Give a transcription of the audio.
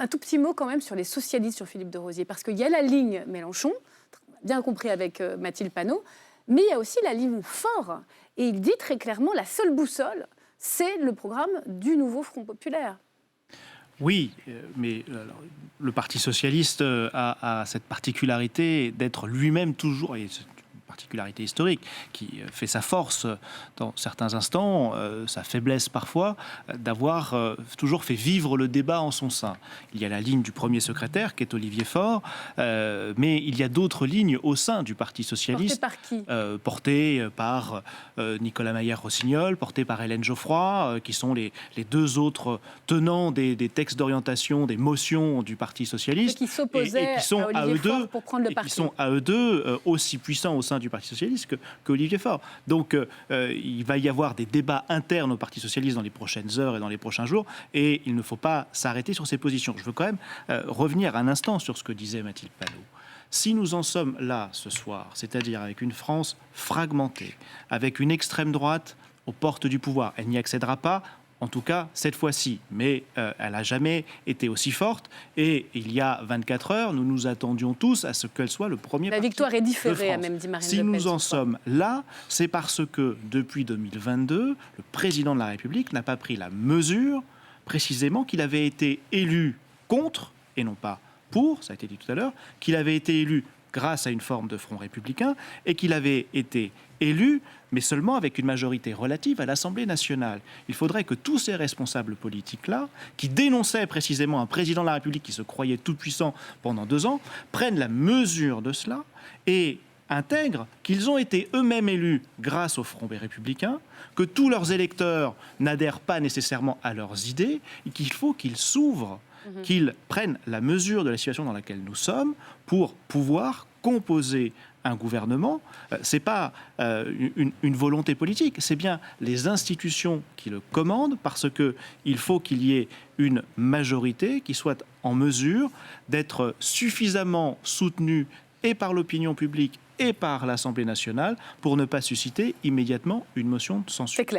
Un tout petit mot quand même sur les socialistes, sur Philippe de Rosier, parce qu'il y a la ligne Mélenchon, bien compris avec Mathilde Panot, mais il y a aussi la ligne Faure. Et il dit très clairement, la seule boussole, c'est le programme du nouveau Front populaire. Oui, mais alors, le Parti socialiste a cette particularité d'être lui-même toujours, et c'est une particularité historique, qui fait sa force dans certains instants, sa faiblesse parfois, d'avoir toujours fait vivre le débat en son sein. Il y a la ligne du premier secrétaire, qui est Olivier Faure, mais il y a d'autres lignes au sein du Parti socialiste. Portées par qui Portées par Nicolas Maillère-Rossignol, portées par Hélène Geoffroy, qui sont les deux autres tenants des textes d'orientation, des motions du Parti socialiste. Ceux qui s'opposaient qui sont à Olivier Faure pour prendre le parti. Qui sont à eux deux aussi puissants au sein du Parti socialiste qu'Olivier Faure. Donc il va y avoir des débats internes au Parti socialiste dans les prochaines heures et dans les prochains jours, et il ne faut pas s'arrêter sur ces positions. Je veux quand même revenir un instant sur ce que disait Mathilde Panot. Si nous en sommes là ce soir, c'est-à-dire avec une France fragmentée, avec une extrême droite aux portes du pouvoir, elle n'y accédera pas, en tout cas cette fois-ci, mais elle n'a jamais été aussi forte, et il y a 24 heures, nous nous attendions tous à ce qu'elle soit le premier parti de France. La victoire est différée, a même dit Marine Le Pen. Si nous en sommes là, c'est parce que depuis 2022, le président de la République n'a pas pris la mesure précisément qu'il avait été élu contre, et non pas pour, ça a été dit tout à l'heure, qu'il avait été élu grâce à une forme de front républicain, et qu'il avait été élu, mais seulement avec une majorité relative à l'Assemblée nationale. Il faudrait que tous ces responsables politiques-là, qui dénonçaient précisément un président de la République qui se croyait tout-puissant pendant 2 ans, prennent la mesure de cela et intègrent qu'ils ont été eux-mêmes élus grâce au Front républicain, que tous leurs électeurs n'adhèrent pas nécessairement à leurs idées, et qu'il faut qu'ils s'ouvrent, qu'ils prennent la mesure de la situation dans laquelle nous sommes pour pouvoir composer un gouvernement. Ce n'est pas une volonté politique, c'est bien les institutions qui le commandent, parce qu'il faut qu'il y ait une majorité qui soit en mesure d'être suffisamment soutenue et par l'opinion publique et par l'Assemblée nationale pour ne pas susciter immédiatement une motion de censure. C'est clair.